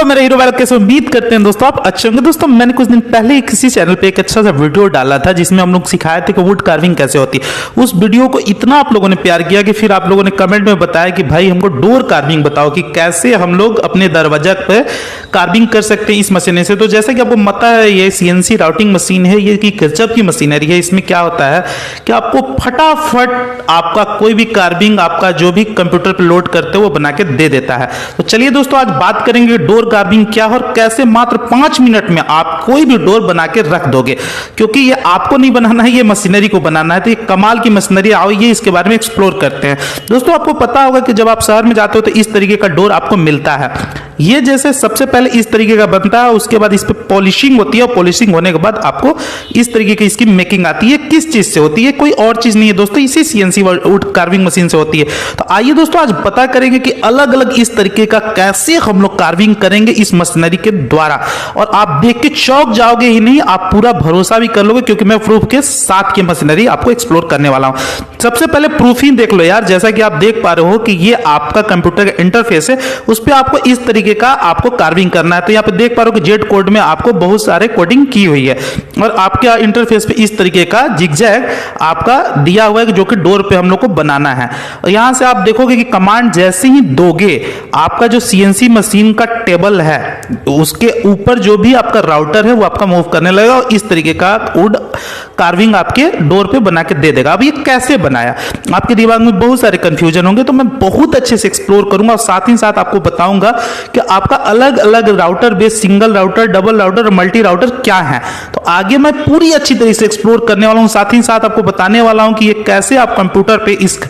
Hello मेरे hero वालों, कैसे उम्मीद करते हैं दोस्तों आप अच्छे होंगे। दोस्तों मैंने कुछ दिन पहले किसी चैनल पे एक अच्छा सा वीडियो डाला था जिसमें हम लोग सिखाए थे कि वुड कार्विंग कैसे होती है। उस वीडियो को इतना आप लोगों ने प्यार किया कि फिर आप लोगों ने कमेंट में बताया कि भाई हमको डोर कार्विंग बताओ कि कैसे हम लोग अपने दरवाजा पे कार्विंग कर सकते हैं इस मशीन से। तो जैसा कि आपको पता है ये CNC राउटिंग मशीन है, ये की गजब की मशीनरी है। इसमें क्या होता है कि आपको फटाफट आपका कोई भी कार्विंग आपका जो भी कंप्यूटर पे लोड करते हो वो बना के दे देता है। तो चलिए दोस्तों आज बात करेंगे डोर कार्विंग क्या है और कैसे मात्र 5 मिनट में आप कोई भी डोर बना के रख दोगे, क्योंकि ये आपको नहीं बनाना है, ये मशीनरी को बनाना है। तो ये कमाल की मशीनरी आओ ये इसके बारे में एक्सप्लोर करते हैं। दोस्तों आपको पता होगा कि जब आप शहर में जाते हो तो इस तरीके का डोर आपको मिलता है। ये जैसे सबसे पहले इस तरीके का बनता है, उसके बाद इस पे पॉलिशिंग होती है और पॉलिशिंग होने के बाद आपको इस तरीके की इसकी मेकिंग आती है। किस चीज से होती है? कोई और चीज नहीं है दोस्तों, इसी CNC वुड कार्विंग मशीन से होती है। तो आइए दोस्तों आज पता करेंगे कि अलग अलग इस तरीके का कैसे हम लोग कार्विंग करेंगे इस मशीनरी के द्वारा, और आप देख के चौंक जाओगे ही नहीं, आप पूरा भरोसा भी कर लोगे क्योंकि मैं प्रूफ के साथ की मशीनरी आपको एक्सप्लोर करने वाला हूं। सबसे पहले प्रूफिंग देख लो यार, जैसा कि आप देख पा रहे हो कि ये आपका कंप्यूटर का इंटरफेस है, उस पर आपको इस तरीके का आपको कार्विंग करना है। तो यहाँ पे देख पा रहे हो कि जेड कोड में आपको बहुत सारे कोडिंग की हुई है और आपके इंटरफेस पे इस तरीके का जिगजैग आपका दिया हुआ है जो कि डोर पे हम लोग को बनाना है। और यहां से आप देखोगे कि कमांड जैसे ही दोगे आपका जो CNC मशीन का टेबल है उसके ऊपर जो भी आपका राउटर है वो आपका मूव करने लगेगा और इस तरीके का वुड कार्विंग आपके डोर पे बना के दे देगा। अब ये कैसे बनाया, आपके दिमाग में बहुत सारे कंफ्यूजन होंगे, तो मैं बहुत अच्छे से एक्सप्लोर करूंगा और साथ ही साथ आपको बताऊंगा कि आपका अलग अलग router base, single router, double router और मल्टी राउटर क्या है। तो आगे मैं पूरी अच्छी तरह से एक्सप्लोर करने वाला हूं, साथ ही साथ आपको बताने वाला हूं कि ये कैसे आप कंप्यूटर पे इस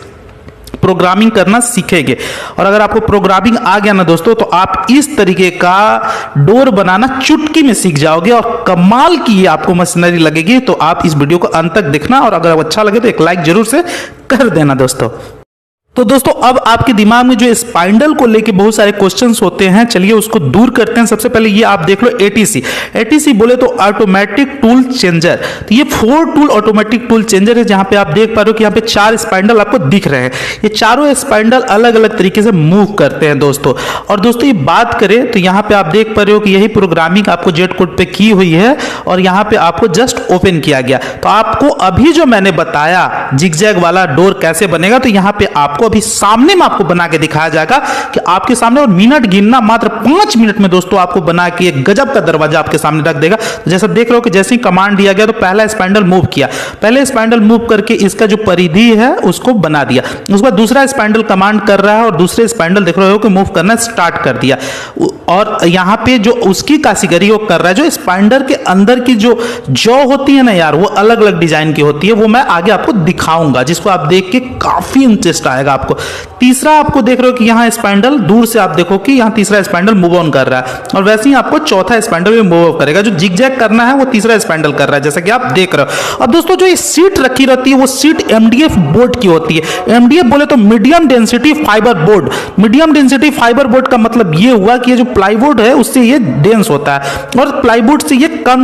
प्रोग्रामिंग करना सीखेंगे। और अगर आपको प्रोग्रामिंग आ गया ना दोस्तों तो आप इस तरीके का डोर बनाना चुटकी में सीख जाओगे और कमाल की ये आपको मशीनरी लगेगी। तो आप इस वीडियो को अंत तक देखना और अगर अच्छा लगे तो एक लाइक जरूर से कर देना दोस्तों। तो दोस्तों अब आपके दिमाग में जो स्पाइंडल को लेके बहुत सारे क्वेश्चंस होते हैं, चलिए उसको दूर करते हैं। सबसे पहले ये आप देख लो ATC बोले तो ऑटोमेटिक टूल चेंजर। तो ये 4 टूल ऑटोमेटिक टूल चेंजर है, जहां पे आप देख पा रहे हो कि यहाँ पे 4 स्पाइंडल आपको दिख रहे हैं। ये चारों स्पाइंडल अलग अलग तरीके से मूव करते हैं दोस्तों। और दोस्तों ये बात करें तो यहाँ पे आप देख पा रहे हो कि यही प्रोग्रामिंग आपको जेड कोड पे की हुई है और यहाँ पे आपको जस्ट ओपन किया गया। तो आपको अभी जो मैंने बताया जिगजैग वाला डोर कैसे बनेगा, तो यहाँ पे आपको अभी सामने में आपको बना के दिखाया जाएगा कि आपके सामने, और मिनट गिनना मात्र 5 मिनट में दोस्तों आपको बना के एक गजब का दरवाजा आपके सामने रख देगा। तो जैसा देख रहे हो कि जैसे ही कमांड दिया गया तो पहला स्पाइंडल मूव किया, पहले स्पाइंडल मूव करके इसका जो परिधि है उसको बना दिया। उसके बाद दूसरा स्पाइंडल कमांड कर रहा है और दूसरे स्पाइंडल देख रहे हो कि मूव करना स्टार्ट कर दिया। और यहाँ पे जो उसकी कारीगरी वो कर रहा है, जो स्पाइंडल के अंदर की जो जॉ होती है ना यार, वो अलग अलग डिजाइन की होती है, वो मैं आगे आपको दिखाऊंगा, जिसको आप देख के काफी इंटरेस्ट आएगा आपको। तीसरा आपको देख रहे हो कि यहाँ स्पाइंडल दूर से आप देखो कि यहाँ तीसरा स्पाइंडल मूव ऑन कर रहा है और वैसे ही आपको चौथा स्पाइंडल भी मूव ऑन करेगा। जो जिगजैग करना है वो तीसरा स्पाइंडल कर रहा है, जैसा कि आप देख रहे हो। अब दोस्तों जो ये सीट रखी रहती है वो सीट MDF बोर्ड की होती है। MDF बोले तो medium density fibre board. Medium density fibre board का मतलब ये हुआ कि ये जो प्लाईवुड है उससे ये डेंस होता है और प्लाईवुड से ये कम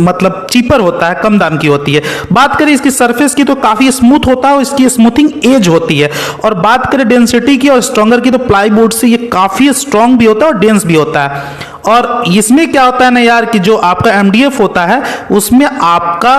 मतलब चीपर होता है, कम दाम की होती है। बात करें इसकी सरफेस की तो काफी स्मूथ होता है और इसकी स्मूथिंग एज होती है। और बात करें डेंसिटी की और स्ट्रॉन्गर की तो प्लाईवुड से ये काफी स्ट्रॉन्ग भी होता है और डेंस भी होता है। और इसमें क्या होता है ना यार कि जो आपका MDF होता है उसमें आपका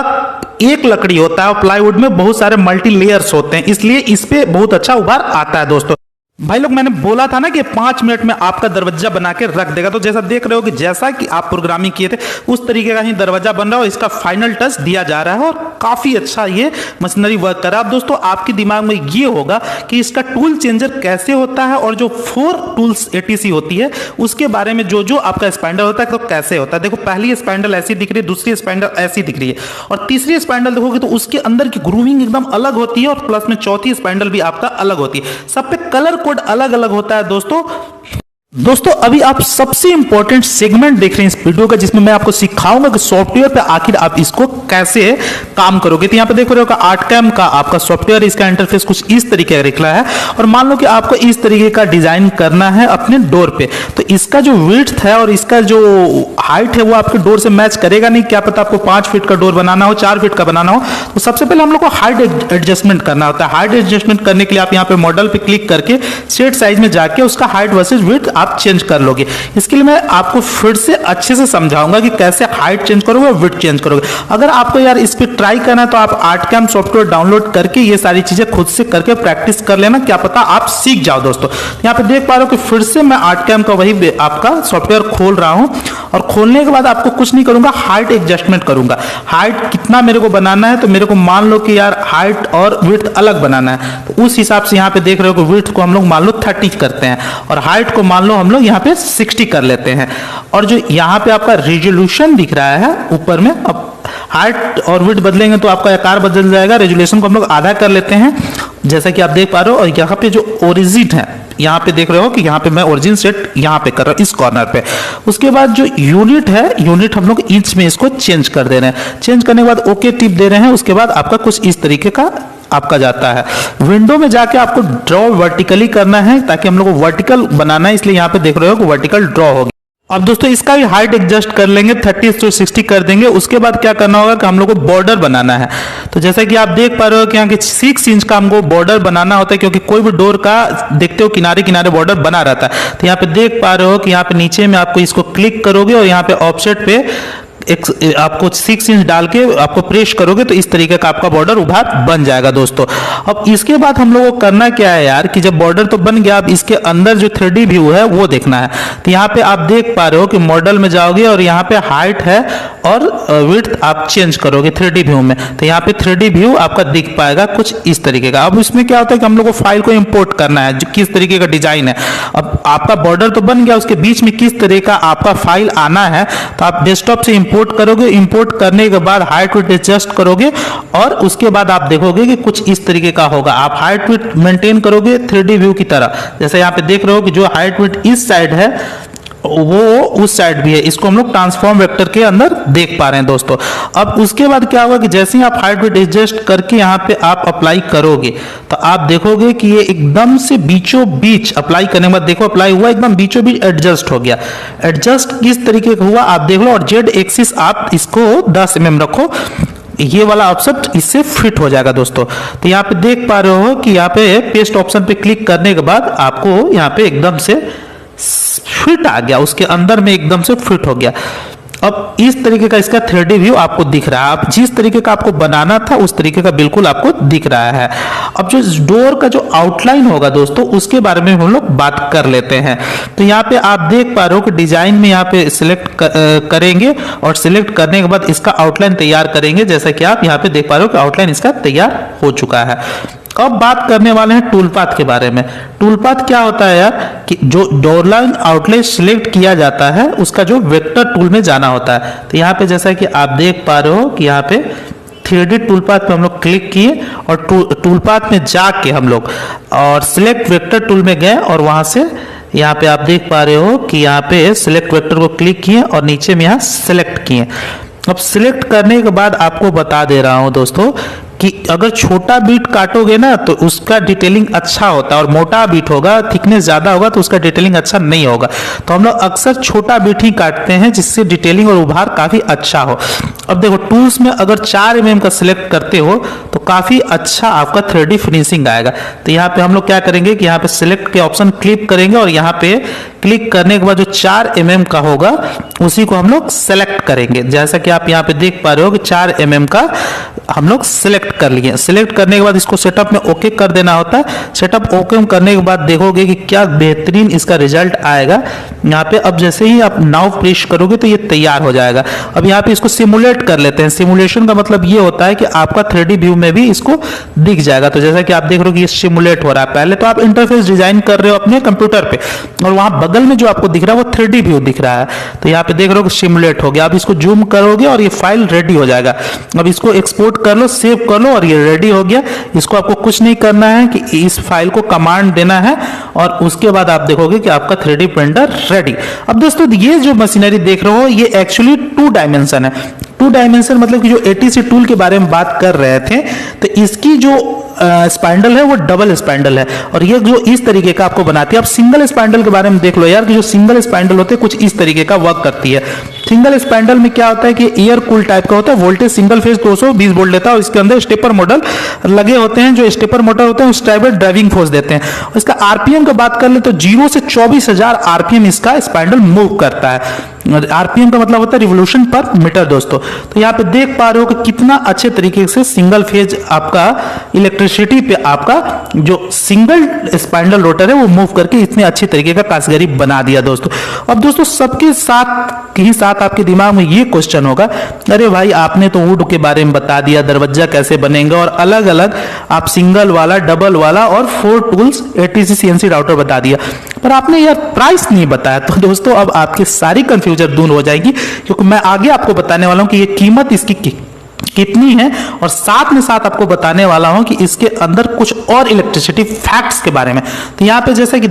एक लकड़ी होता है और प्लाईवुड में बहुत सारे मल्टी लेयर्स होते हैं, इसलिए इस पे बहुत अच्छा उभार आता है दोस्तों। भाई लोग मैंने बोला था ना कि 5 मिनट में आपका दरवाजा बना के रख देगा। तो जैसा देख रहे हो कि जैसा कि आप प्रोग्रामिंग किए थे उस तरीके का ही दरवाजा बन रहा है और इसका फाइनल टच दिया जा रहा है और काफी अच्छा ये मशीनरी वर्क कर रहा है। अब दोस्तों आपके दिमाग में ये होगा कि इसका टूल चेंजर कैसे होता है और जो 4 टूल्स ATC होती है उसके बारे में जो आपका स्पाइंडल होता है तो कैसे होता है। देखो पहली स्पाइंडल ऐसी दिख रही है, दूसरी स्पाइंडल ऐसी दिख रही है और तीसरी स्पाइंडल देखोगे तो उसके अंदर की ग्रूविंग एकदम अलग होती है और प्लस में चौथी स्पाइंडल भी आपका अलग होती है। सब पे कलर कोड अलग अलग होता है दोस्तों अभी आप सबसे इंपॉर्टेंट सेगमेंट देख रहे हैं इस वीडियो का, जिसमें मैं आपको सिखाऊंगा कि सॉफ्टवेयर पे आखिर आप इसको कैसे काम करोगे। तो यहाँ पे देख रहे हो कि आर्टकैम का आपका सॉफ्टवेयर, इसका इंटरफेस कुछ इस तरीके का निकला है और मान लो कि आपको इस तरीके का डिजाइन करना है अपने डोर पे, तो इसका जो विड्थ है और इसका जो हाइट है वो आपके डोर से मैच करेगा नहीं। क्या पता आपको 5 फीट का डोर बनाना हो, 4 फीट का बनाना हो, तो सबसे पहले हम लोग को हाइट एडजस्टमेंट करना होता है। हाइट एडजस्टमेंट करने के लिए आप यहाँ पे मॉडल पे क्लिक करके सेट साइज में जाके उसका हाइट वर्सेस विड्थ आप चेंज कर लोगे। इसके लिए मैं आपको फिर से अच्छे से समझाऊंगा कि कैसे हाइट चेंज करोगे और विड्थ चेंज करोगे। अगर आपको यार इस पे ट्राई करना है तो आप आर्टकैम सॉफ्टवेयर डाउनलोड करके ये सारी चीजें खुद से करके प्रैक्टिस कर लेना, क्या पता आप सीख जाओ दोस्तों। यहाँ पे देख पा रहे हो कि फिर से मैं आर्टकैम का वही आपका सॉफ्टवेयर खोल रहा हूं और खोलने के बाद आपको कुछ नहीं करूंगा, हाइट एडजस्टमेंट करूंगा। हाइट कितना मेरे को बनाना है, तो मेरे को मान लो कि यार हाइट और विड्थ अलग बनाना है, तो उस हिसाब से यहाँ पे देख रहे हो कि विड्थ को हम लोग मान लो 30 करते हैं और हाइट को मान लो हम लोग यहाँ पे 60 कर लेते हैं। और जो यहाँ पे आपका रेजोल्यूशन दिख रहा है ऊपर में, अब हाइट और विड्थ बदलेंगे तो आपका आकार बदल जाएगा। रेजोल्यूशन को हम लोग आधा कर लेते हैं जैसा कि आप देख पा रहे हो। और यहाँ पे जो ओरिजिन है, यहाँ पे देख रहे हो कि यहाँ पे मैं ओरिजिन सेट यहाँ पे कर रहा हूँ इस कॉर्नर पे। उसके बाद जो यूनिट है, यूनिट हम लोग इंच में इसको चेंज कर दे रहे हैं। चेंज करने के बाद ओके टिप दे रहे हैं। उसके बाद आपका कुछ इस तरीके का आपका जाता है। विंडो में जाके आपको ड्रॉ वर्टिकली करना है ताकि हम लोग को वर्टिकल बनाना है, इसलिए यहाँ पे देख रहे हो कि वर्टिकल ड्रॉ हो गया। अब दोस्तों इसका भी हाइट एडजस्ट कर लेंगे, 30 to 60 कर देंगे। उसके बाद क्या करना होगा कि हम लोग को बॉर्डर बनाना है। तो जैसा कि आप देख पा रहे हो कि यहाँ के 6 इंच का हमको बॉर्डर बनाना होता है, क्योंकि कोई भी डोर का देखते हो किनारे किनारे बॉर्डर बना रहता है। तो यहाँ पे देख पा रहे हो कि यहाँ पे नीचे में आपको इसको क्लिक करोगे और यहाँ पे ऑफसेट पे आपको 6 इंच डाल के आपको प्रेस करोगे तो इस तरीके का आपका बॉर्डर उभा बन जाएगा दोस्तों। अब इसके बाद हम लोगों को करना क्या है यार कि जब बॉर्डर तो बन गया, अब इसके अंदर जो 3D व्यू है वो देखना है। तो यहाँ पे आप देख पा रहे हो कि मॉडल में जाओगे और यहाँ पे हाइट है और विड्थ आप चेंज करोगे 3D व्यू में, तो यहाँ पे 3D व्यू आपका दिख पाएगा कुछ इस तरीके का। अब इसमें क्या होता है कि हम लोग को फाइल को इंपोर्ट करना है, किस तरीके का डिजाइन है। अब आपका बॉर्डर तो बन गया, उसके बीच में किस तरह का आपका फाइल आना है, तो आप डेस्कटॉप से इंपोर्ट करोगे। इंपोर्ट करने के बाद हाइट विड्थ एडजस्ट करोगे और उसके बाद आप देखोगे कि कुछ इस तरीके का होगा। आप हाइट विड्थ मेंटेन करोगे 3D व्यू की तरह। जैसे यहाँ पे देख रहे हो कि जो हाइट विड्थ इस साइड है वो उस साइड भी है, इसको हम लोग ट्रांसफॉर्म वेक्टर के अंदर देख पा रहे हैं दोस्तों। अब उसके बाद क्या होगा कि जैसे ही आप हाइट विड्थ एडजस्ट करके यहाँ पे आप अप्लाई करोगे तो आप देखोगे कि ये एकदम से बीचों बीच अप्लाई करने के बाद देखो अप्लाई हुआ, एकदम बीचों बीच एडजस्ट हो गया। एडजस्ट किस तरीके का हुआ आप देख लो। और जेड एक्सिस आप इसको 10 mm रखो, ये वाला ऑप्शन इससे फिट हो जाएगा दोस्तों। तो यहाँ पे देख पा रहे हो कि यहाँ पे पेस्ट ऑप्शन पे क्लिक करने के बाद आपको यहाँ पे एकदम से फिट आ गया, उसके अंदर में एकदम से फिट हो गया। अब इस तरीके का इसका 3D व्यू आपको दिख रहा है। आप जिस तरीके का आपको बनाना था उस तरीके का बिल्कुल आपको दिख रहा है। अब जो डोर का जो आउटलाइन होगा दोस्तों उसके बारे में हम लोग बात कर लेते हैं। तो यहाँ पे आप देख पा रहे हो कि डिजाइन में यहाँ पे सिलेक्ट करेंगे और सिलेक्ट करने के बाद इसका आउटलाइन तैयार करेंगे। जैसा कि आप यहाँ पे देख पा रहे हो कि आउटलाइन इसका तैयार हो चुका है। अब बात करने वाले हैं टूल पाथ के बारे में। टूल पाथ क्या होता है यार कि जो डोर लाइन आउटलाइन सिलेक्ट किया जाता है उसका जो वेक्टर टूल में जाना होता है। तो यहाँ पे जैसा कि आप देख पा रहे हो कि यहाँ पे 3D टूल पाथ पे हम लोग क्लिक किए और टूल पाथ में जाके हम लोग और सिलेक्ट वेक्टर टूल में गए और वहां से यहाँ पे आप देख पा रहे हो कि यहाँ पे सिलेक्ट वेक्टर को क्लिक किए और नीचे में यहाँ सिलेक्ट किए। अब सिलेक्ट करने के बाद आपको बता दे रहा हूं दोस्तों कि अगर छोटा बीट काटोगे ना तो उसका डिटेलिंग अच्छा होता है और मोटा बीट होगा, थिकनेस ज्यादा होगा तो उसका डिटेलिंग अच्छा नहीं होगा। तो हम लोग अक्सर छोटा बीट ही काटते हैं जिससे डिटेलिंग और उभार काफी अच्छा हो। अब देखो टूल्स में अगर 4 mm का सिलेक्ट करते हो तो काफी अच्छा आपका 3D फिनिशिंग आएगा। तो यहाँ पे हम लोग क्या करेंगे कि यहाँ पे सिलेक्ट के ऑप्शन क्लिक करेंगे और यहाँ पे क्लिक करने के बाद जो 4 mm का होगा उसी को हम लोग सेलेक्ट करेंगे। जैसा कि आप यहाँ पे देख पा रहे हो कि 4 mm का हम लोग सिलेक्ट कर लिए। सिलेक्ट करने के बाद इसको सेटअप में ओके कर देना होता है। सेटअप ओके करने के बाद देखोगे कि क्या बेहतरीन इसका रिजल्ट आएगा। यहाँ पे अब जैसे ही आप नाउ प्रेस करोगे तो ये तैयार हो जाएगा। अब यहाँ पे इसको सिमुलेट कर लेते हैं। सिमुलेशन का मतलब ये होता है कि आपका 3D व्यू में भी इसको दिख जाएगा। तो जैसा कि आप देख रहे हो कि ये सिमुलेट हो रहा है। पहले तो आप इंटरफेस डिजाइन कर रहे हो अपने कंप्यूटर पे और वहां बगल में जो आपको दिख रहा है वो 3D व्यू दिख रहा है। तो यहाँ पे देख रहे हो कि सिमुलेट हो गया। अब इसको जूम करोगे और ये फाइल रेडी हो जाएगा। अब इसको एक्सपोर्ट कर लो, सेव कर लो और ये रेडी हो गया। इसको आपको कुछ नहीं करना है कि इस फाइल को कमांड देना है और उसके बाद आप देखोगे कि आपका 3D प्रिंटर रेडी। अब दोस्तों ये जो मशीनरी देख रहे हो ये एक्चुअली 2 डायमेंशन है। 2 डायमेंशन मतलब कि जो ATC टूल के बारे में बात कर रहे थे तो इसकी जो स्पाइंडल है वो डबल स्पाइंडल है और ये जो इस तरीके का आपको बनाती है। अब सिंगल स्पाइंडल के बारे में देख लो यार कि जो सिंगल स्पाइंडल होते हैं कुछ इस तरीके का वर्क करती है। सिंगल स्पैंडल में क्या होता है कि एयर कूल टाइप का होता है, वोल्टेज सिंगल फेज 220 वोल्ट देता है और इसके अंदर स्टेपर मॉडल लगे होते हैं। जो स्टेपर मोटर होते हैं उस टाइप में ड्राइविंग फोर्स देते हैं। इसका आरपीएम का बात कर ले तो 0 से 24,000 आरपीएम इसका स्पैंडल मूव करता है। आरपीएम का मतलब होता है रिवोल्यूशन पर मीटर दोस्तों। तो यहाँ पे देख पा रहे हो कि कितना अच्छे तरीके से सिंगल फेज आपका इलेक्ट्रिसिटी पे आपका जो सिंगल स्पाइंडल रोटर है वो मूव करके इतने अच्छे तरीके का कारीगरी बना दिया दोस्तों। अब दोस्तों सबके साथ आपके दिमाग में ये क्वेश्चन होगा, अरे भाई आपने तो वुड के बारे में बता दिया, दरवाजा कैसे बनेगा और अलग अलग आप सिंगल वाला, डबल वाला और 4 टूल्स एटीसी सीएनसी राउटर बता दिया, पर आपने यार प्राइस नहीं बताया। तो दोस्तों अब आपकी सारी कंफ्यूजन दूर हो जाएगी, क्योंकि मैं आगे आपको बताने वाला हूं कि ये कीमत इसकी कितनी है और साथ में साथ आपको बताने वाला हूं कि इसके अंदर कुछ और इलेक्ट्रिसिटी फैक्ट्स के बारे में। तो यहां पे जैसे कि